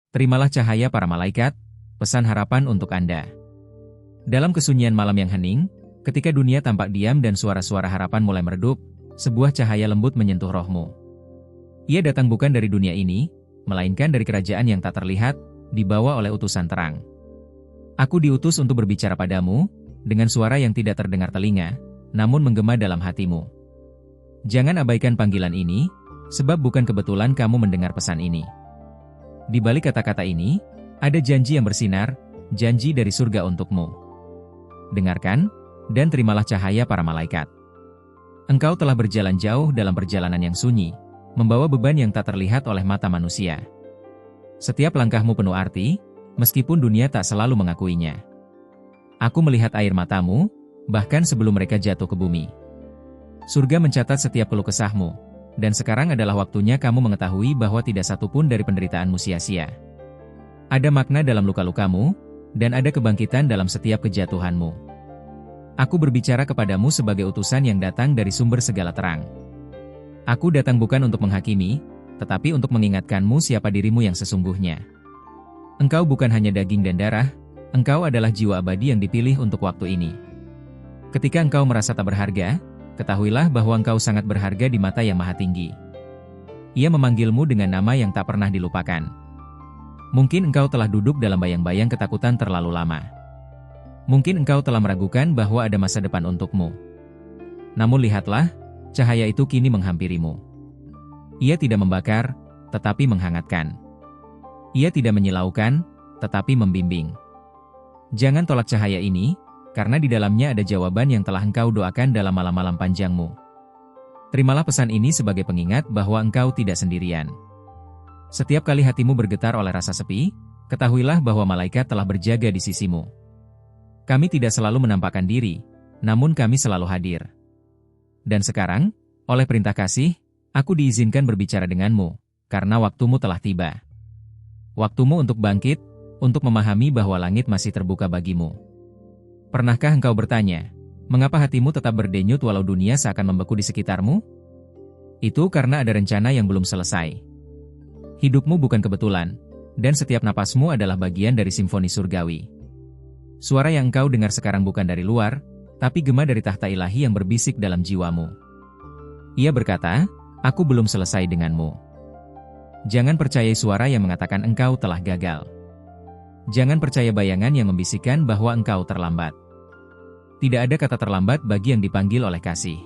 Terimalah cahaya para malaikat, pesan harapan untuk Anda. Dalam kesunyian malam yang hening, ketika dunia tampak diam dan suara-suara harapan mulai meredup, sebuah cahaya lembut menyentuh rohmu. Ia datang bukan dari dunia ini, melainkan dari kerajaan yang tak terlihat, dibawa oleh utusan terang. Aku diutus untuk berbicara padamu, dengan suara yang tidak terdengar telinga, namun menggema dalam hatimu. Jangan abaikan panggilan ini, sebab bukan kebetulan kamu mendengar pesan ini. Di balik kata-kata ini, ada janji yang bersinar, janji dari surga untukmu. Dengarkan, dan terimalah cahaya para malaikat. Engkau telah berjalan jauh dalam perjalanan yang sunyi, membawa beban yang tak terlihat oleh mata manusia. Setiap langkahmu penuh arti, meskipun dunia tak selalu mengakuinya. Aku melihat air matamu, bahkan sebelum mereka jatuh ke bumi. Surga mencatat setiap keluh kesahmu, dan sekarang adalah waktunya kamu mengetahui bahwa tidak satu pun dari penderitaanmu sia-sia. Ada makna dalam luka-lukamu, dan ada kebangkitan dalam setiap kejatuhanmu. Aku berbicara kepadamu sebagai utusan yang datang dari sumber segala terang. Aku datang bukan untuk menghakimi, tetapi untuk mengingatkanmu siapa dirimu yang sesungguhnya. Engkau bukan hanya daging dan darah, engkau adalah jiwa abadi yang dipilih untuk waktu ini. Ketika engkau merasa tak berharga, ketahuilah bahwa engkau sangat berharga di mata Yang Maha Tinggi. Ia memanggilmu dengan nama yang tak pernah dilupakan. Mungkin engkau telah duduk dalam bayang-bayang ketakutan terlalu lama. Mungkin engkau telah meragukan bahwa ada masa depan untukmu. Namun lihatlah, cahaya itu kini menghampirimu. Ia tidak membakar, tetapi menghangatkan. Ia tidak menyilaukan, tetapi membimbing. Jangan tolak cahaya ini, karena di dalamnya ada jawaban yang telah engkau doakan dalam malam-malam panjangmu. Terimalah pesan ini sebagai pengingat bahwa engkau tidak sendirian. Setiap kali hatimu bergetar oleh rasa sepi, ketahuilah bahwa malaikat telah berjaga di sisimu. Kami tidak selalu menampakkan diri, namun kami selalu hadir. Dan sekarang, oleh perintah kasih, aku diizinkan berbicara denganmu, karena waktumu telah tiba. Waktumu untuk bangkit, untuk memahami bahwa langit masih terbuka bagimu. Pernahkah engkau bertanya, mengapa hatimu tetap berdenyut walau dunia seakan membeku di sekitarmu? Itu karena ada rencana yang belum selesai. Hidupmu bukan kebetulan, dan setiap napasmu adalah bagian dari simfoni surgawi. Suara yang engkau dengar sekarang bukan dari luar, tapi gema dari tahta ilahi yang berbisik dalam jiwamu. Ia berkata, aku belum selesai denganmu. Jangan percayai suara yang mengatakan engkau telah gagal. Jangan percaya bayangan yang membisikkan bahwa engkau terlambat. Tidak ada kata terlambat bagi yang dipanggil oleh kasih.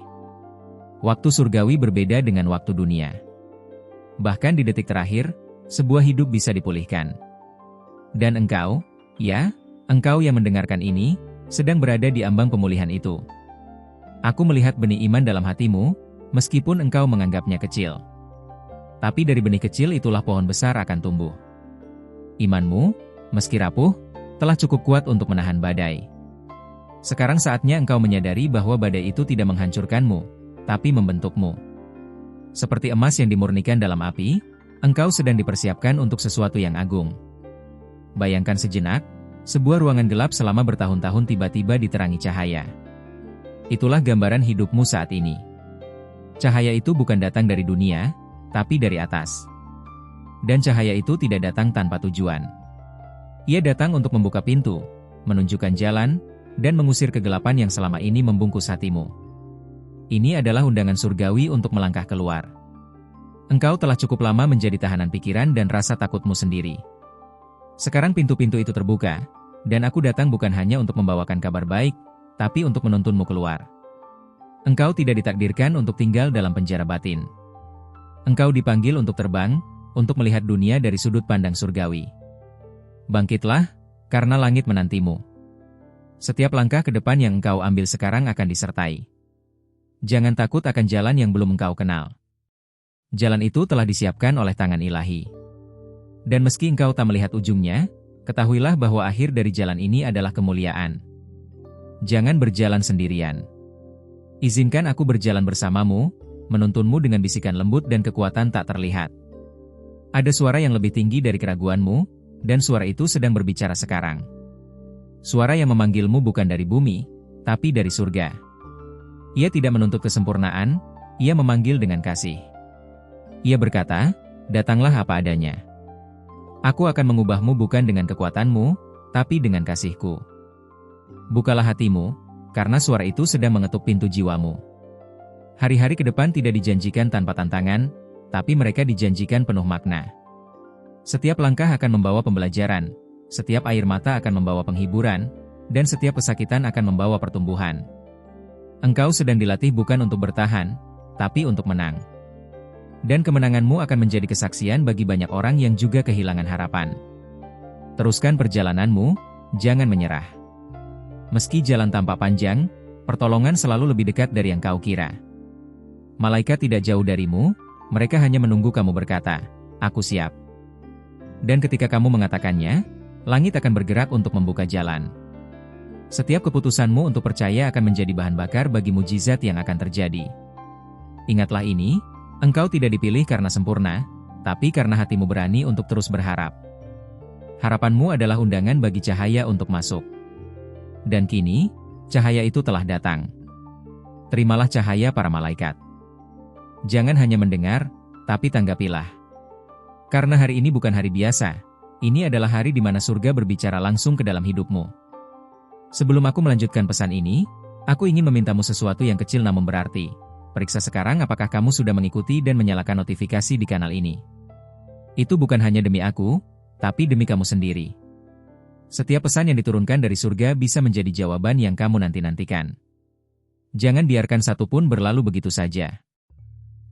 Waktu surgawi berbeda dengan waktu dunia. Bahkan di detik terakhir, sebuah hidup bisa dipulihkan. Dan engkau, ya, engkau yang mendengarkan ini, sedang berada di ambang pemulihan itu. Aku melihat benih iman dalam hatimu, meskipun engkau menganggapnya kecil. Tapi dari benih kecil itulah pohon besar akan tumbuh. Imanmu, meski rapuh, telah cukup kuat untuk menahan badai. Sekarang saatnya engkau menyadari bahwa badai itu tidak menghancurkanmu, tapi membentukmu. Seperti emas yang dimurnikan dalam api, engkau sedang dipersiapkan untuk sesuatu yang agung. Bayangkan sejenak, sebuah ruangan gelap selama bertahun-tahun tiba-tiba diterangi cahaya. Itulah gambaran hidupmu saat ini. Cahaya itu bukan datang dari dunia, tapi dari atas. Dan cahaya itu tidak datang tanpa tujuan. Ia datang untuk membuka pintu, menunjukkan jalan, dan mengusir kegelapan yang selama ini membungkus hatimu. Ini adalah undangan surgawi untuk melangkah keluar. Engkau telah cukup lama menjadi tahanan pikiran dan rasa takutmu sendiri. Sekarang pintu-pintu itu terbuka, dan aku datang bukan hanya untuk membawakan kabar baik, tapi untuk menuntunmu keluar. Engkau tidak ditakdirkan untuk tinggal dalam penjara batin. Engkau dipanggil untuk terbang, untuk melihat dunia dari sudut pandang surgawi. Bangkitlah, karena langit menantimu. Setiap langkah ke depan yang engkau ambil sekarang akan disertai. Jangan takut akan jalan yang belum engkau kenal. Jalan itu telah disiapkan oleh tangan ilahi. Dan meski engkau tak melihat ujungnya, ketahuilah bahwa akhir dari jalan ini adalah kemuliaan. Jangan berjalan sendirian. Izinkan aku berjalan bersamamu, menuntunmu dengan bisikan lembut dan kekuatan tak terlihat. Ada suara yang lebih tinggi dari keraguanmu, dan suara itu sedang berbicara sekarang. Suara yang memanggilmu bukan dari bumi, tapi dari surga. Ia tidak menuntut kesempurnaan, ia memanggil dengan kasih. Ia berkata, datanglah apa adanya. Aku akan mengubahmu bukan dengan kekuatanmu, tapi dengan kasih-Ku. Bukalah hatimu, karena suara itu sedang mengetuk pintu jiwamu. Hari-hari ke depan tidak dijanjikan tanpa tantangan, tapi mereka dijanjikan penuh makna. Setiap langkah akan membawa pembelajaran, setiap air mata akan membawa penghiburan, dan setiap kesakitan akan membawa pertumbuhan. Engkau sedang dilatih bukan untuk bertahan, tapi untuk menang. Dan kemenanganmu akan menjadi kesaksian bagi banyak orang yang juga kehilangan harapan. Teruskan perjalananmu, jangan menyerah. Meski jalan tampak panjang, pertolongan selalu lebih dekat dari yang kau kira. Malaikat tidak jauh darimu, mereka hanya menunggu kamu berkata, "Aku siap." Dan ketika kamu mengatakannya, langit akan bergerak untuk membuka jalan. Setiap keputusanmu untuk percaya akan menjadi bahan bakar bagi mujizat yang akan terjadi. Ingatlah ini, engkau tidak dipilih karena sempurna, tapi karena hatimu berani untuk terus berharap. Harapanmu adalah undangan bagi cahaya untuk masuk. Dan kini, cahaya itu telah datang. Terimalah cahaya para malaikat. Jangan hanya mendengar, tapi tanggapilah. Karena hari ini bukan hari biasa, ini adalah hari di mana surga berbicara langsung ke dalam hidupmu. Sebelum aku melanjutkan pesan ini, aku ingin memintamu sesuatu yang kecil namun berarti. Periksa sekarang apakah kamu sudah mengikuti dan menyalakan notifikasi di kanal ini. Itu bukan hanya demi aku, tapi demi kamu sendiri. Setiap pesan yang diturunkan dari surga bisa menjadi jawaban yang kamu nanti-nantikan. Jangan biarkan satu pun berlalu begitu saja.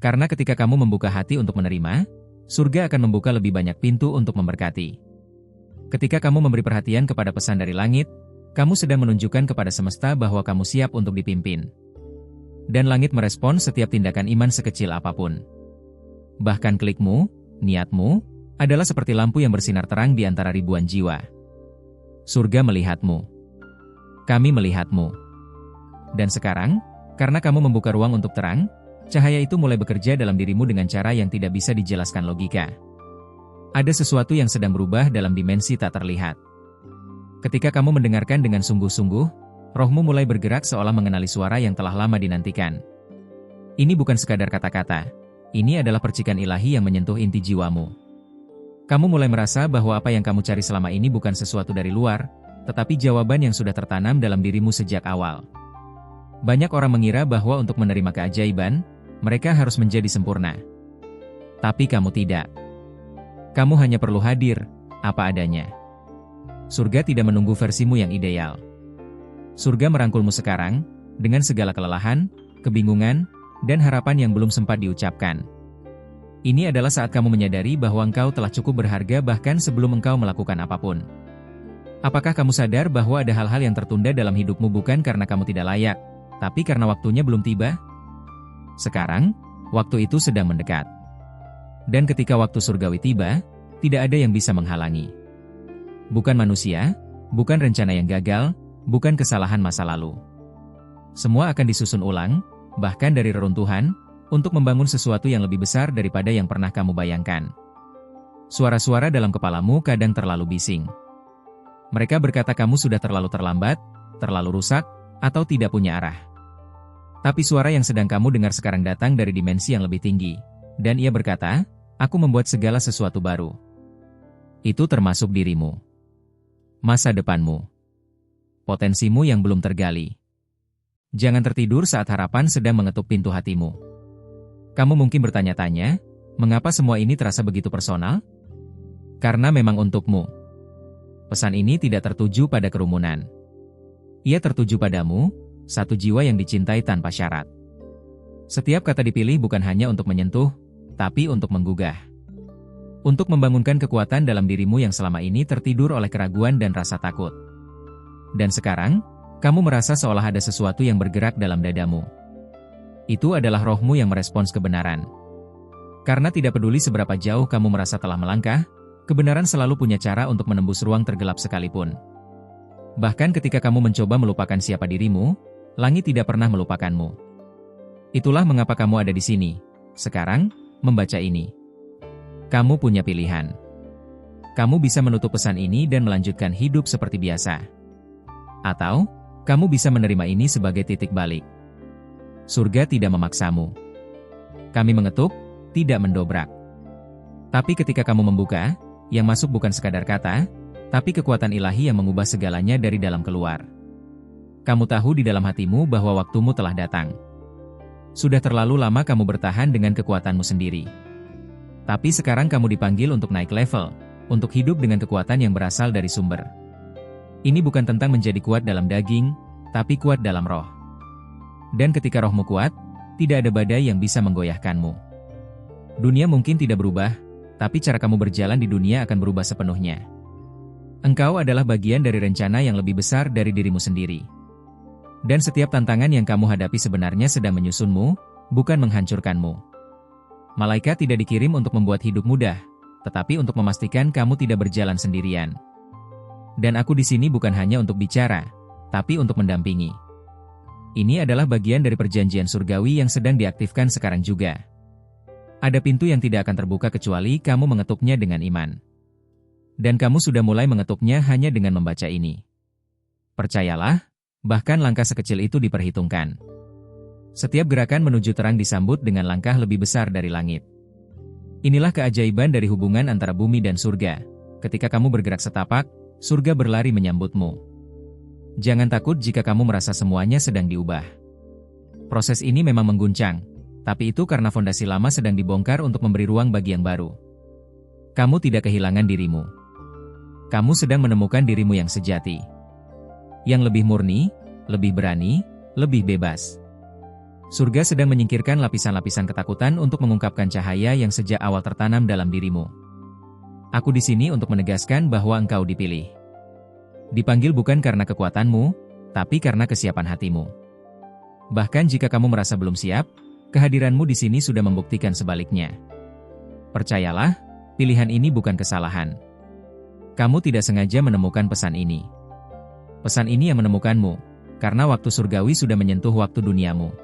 Karena ketika kamu membuka hati untuk menerima, surga akan membuka lebih banyak pintu untuk memberkati. Ketika kamu memberi perhatian kepada pesan dari langit, kamu sedang menunjukkan kepada semesta bahwa kamu siap untuk dipimpin. Dan langit merespon setiap tindakan iman sekecil apapun. Bahkan klikmu, niatmu, adalah seperti lampu yang bersinar terang di antara ribuan jiwa. Surga melihatmu. Kami melihatmu. Dan sekarang, karena kamu membuka ruang untuk terang, cahaya itu mulai bekerja dalam dirimu dengan cara yang tidak bisa dijelaskan logika. Ada sesuatu yang sedang berubah dalam dimensi tak terlihat. Ketika kamu mendengarkan dengan sungguh-sungguh, rohmu mulai bergerak seolah mengenali suara yang telah lama dinantikan. Ini bukan sekadar kata-kata. Ini adalah percikan ilahi yang menyentuh inti jiwamu. Kamu mulai merasa bahwa apa yang kamu cari selama ini bukan sesuatu dari luar, tetapi jawaban yang sudah tertanam dalam dirimu sejak awal. Banyak orang mengira bahwa untuk menerima keajaiban, mereka harus menjadi sempurna. Tapi kamu tidak. Kamu hanya perlu hadir, apa adanya. Surga tidak menunggu versimu yang ideal. Surga merangkulmu sekarang, dengan segala kelelahan, kebingungan, dan harapan yang belum sempat diucapkan. Ini adalah saat kamu menyadari bahwa engkau telah cukup berharga bahkan sebelum engkau melakukan apapun. Apakah kamu sadar bahwa ada hal-hal yang tertunda dalam hidupmu bukan karena kamu tidak layak, tapi karena waktunya belum tiba? Sekarang, waktu itu sedang mendekat. Dan ketika waktu surgawi tiba, tidak ada yang bisa menghalangi. Bukan manusia, bukan rencana yang gagal, bukan kesalahan masa lalu. Semua akan disusun ulang, bahkan dari reruntuhan, untuk membangun sesuatu yang lebih besar daripada yang pernah kamu bayangkan. Suara-suara dalam kepalamu kadang terlalu bising. Mereka berkata kamu sudah terlalu terlambat, terlalu rusak, atau tidak punya arah. Tapi suara yang sedang kamu dengar sekarang datang dari dimensi yang lebih tinggi, dan ia berkata, "Aku membuat segala sesuatu baru." Itu termasuk dirimu. Masa depanmu. Potensimu yang belum tergali. Jangan tertidur saat harapan sedang mengetuk pintu hatimu. Kamu mungkin bertanya-tanya, mengapa semua ini terasa begitu personal? Karena memang untukmu. Pesan ini tidak tertuju pada kerumunan. Ia tertuju padamu, satu jiwa yang dicintai tanpa syarat. Setiap kata dipilih bukan hanya untuk menyentuh, tapi untuk menggugah. Untuk membangunkan kekuatan dalam dirimu yang selama ini tertidur oleh keraguan dan rasa takut. Dan sekarang, kamu merasa seolah ada sesuatu yang bergerak dalam dadamu. Itu adalah rohmu yang merespons kebenaran. Karena tidak peduli seberapa jauh kamu merasa telah melangkah, kebenaran selalu punya cara untuk menembus ruang tergelap sekalipun. Bahkan ketika kamu mencoba melupakan siapa dirimu, langit tidak pernah melupakanmu. Itulah mengapa kamu ada di sini, sekarang, membaca ini. Kamu punya pilihan. Kamu bisa menutup pesan ini dan melanjutkan hidup seperti biasa. Atau, kamu bisa menerima ini sebagai titik balik. Surga tidak memaksamu. Kami mengetuk, tidak mendobrak. Tapi ketika kamu membuka, Yang masuk bukan sekadar kata, tapi kekuatan ilahi yang mengubah segalanya dari dalam keluar. Kamu tahu di dalam hatimu bahwa waktumu telah datang. Sudah terlalu lama kamu bertahan dengan kekuatanmu sendiri. Tapi sekarang kamu dipanggil untuk naik level, untuk hidup dengan kekuatan yang berasal dari sumber. Ini bukan tentang menjadi kuat dalam daging, tapi kuat dalam roh. Dan ketika rohmu kuat, tidak ada badai yang bisa menggoyahkanmu. Dunia mungkin tidak berubah, tapi cara kamu berjalan di dunia akan berubah sepenuhnya. Engkau adalah bagian dari rencana yang lebih besar dari dirimu sendiri. Dan setiap tantangan yang kamu hadapi sebenarnya sedang menyusunmu, bukan menghancurkanmu. Malaikat tidak dikirim untuk membuat hidup mudah, tetapi untuk memastikan kamu tidak berjalan sendirian. Dan aku di sini bukan hanya untuk bicara, tapi untuk mendampingi. Ini adalah bagian dari perjanjian surgawi yang sedang diaktifkan sekarang juga. Ada pintu yang tidak akan terbuka kecuali kamu mengetuknya dengan iman. Dan kamu sudah mulai mengetuknya hanya dengan membaca ini. Percayalah, bahkan langkah sekecil itu diperhitungkan. Setiap gerakan menuju terang disambut dengan langkah lebih besar dari langit. Inilah keajaiban dari hubungan antara bumi dan surga. Ketika kamu bergerak setapak, surga berlari menyambutmu. Jangan takut jika kamu merasa semuanya sedang diubah. Proses ini memang mengguncang, tapi itu karena fondasi lama sedang dibongkar untuk memberi ruang bagi yang baru. Kamu tidak kehilangan dirimu. Kamu sedang menemukan dirimu yang sejati. Yang lebih murni, lebih berani, lebih bebas. Surga sedang menyingkirkan lapisan-lapisan ketakutan untuk mengungkapkan cahaya yang sejak awal tertanam dalam dirimu. Aku di sini untuk menegaskan bahwa engkau dipilih. Dipanggil bukan karena kekuatanmu, tapi karena kesiapan hatimu. Bahkan jika kamu merasa belum siap, kehadiranmu di sini sudah membuktikan sebaliknya. Percayalah, pilihan ini bukan kesalahan. Kamu tidak sengaja menemukan pesan ini. Pesan ini yang menemukanmu, karena waktu surgawi sudah menyentuh waktu duniamu.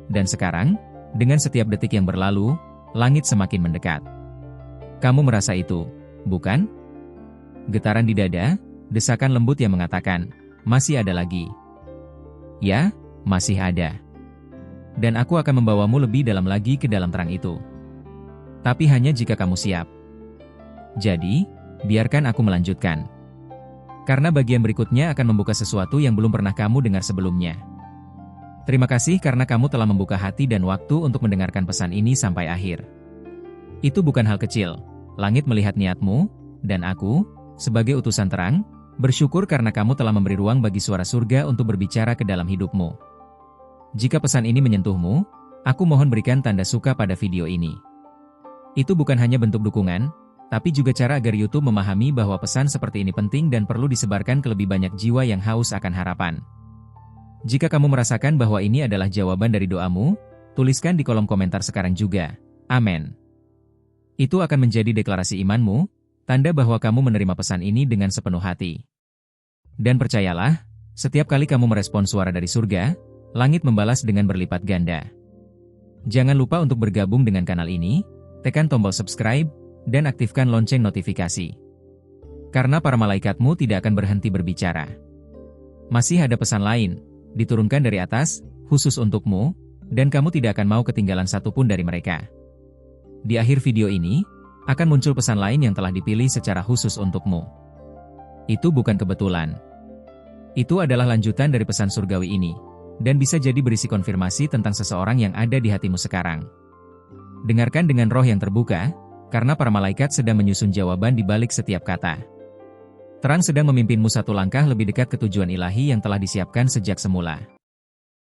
Dan sekarang, dengan setiap detik yang berlalu, langit semakin mendekat. Kamu merasa itu, bukan? Getaran di dada, desakan lembut yang mengatakan, masih ada lagi. Ya, masih ada. Dan aku akan membawamu lebih dalam lagi ke dalam terang itu. Tapi hanya jika kamu siap. Jadi, biarkan aku melanjutkan. Karena bagian berikutnya akan membuka sesuatu yang belum pernah kamu dengar sebelumnya. Terima kasih karena kamu telah membuka hati dan waktu untuk mendengarkan pesan ini sampai akhir. Itu bukan hal kecil. Langit melihat niatmu, dan aku, sebagai utusan terang, bersyukur karena kamu telah memberi ruang bagi suara surga untuk berbicara ke dalam hidupmu. Jika pesan ini menyentuhmu, aku mohon berikan tanda suka pada video ini. Itu bukan hanya bentuk dukungan, tapi juga cara agar YouTube memahami bahwa pesan seperti ini penting dan perlu disebarkan ke lebih banyak jiwa yang haus akan harapan. Jika kamu merasakan bahwa ini adalah jawaban dari doamu, tuliskan di kolom komentar sekarang juga. Amin. Itu akan menjadi deklarasi imanmu, tanda bahwa kamu menerima pesan ini dengan sepenuh hati. Dan percayalah, setiap kali kamu merespon suara dari surga, langit membalas dengan berlipat ganda. Jangan lupa untuk bergabung dengan kanal ini, tekan tombol subscribe, dan aktifkan lonceng notifikasi. Karena para malaikatmu tidak akan berhenti berbicara. Masih ada pesan lain, diturunkan dari atas, khusus untukmu, dan kamu tidak akan mau ketinggalan satupun dari mereka. Di akhir video ini, akan muncul pesan lain yang telah dipilih secara khusus untukmu. Itu bukan kebetulan. Itu adalah lanjutan dari pesan surgawi ini, dan bisa jadi berisi konfirmasi tentang seseorang yang ada di hatimu sekarang. Dengarkan dengan roh yang terbuka, karena para malaikat sedang menyusun jawaban di balik setiap kata. Terang sedang memimpinmu satu langkah lebih dekat ke tujuan ilahi yang telah disiapkan sejak semula.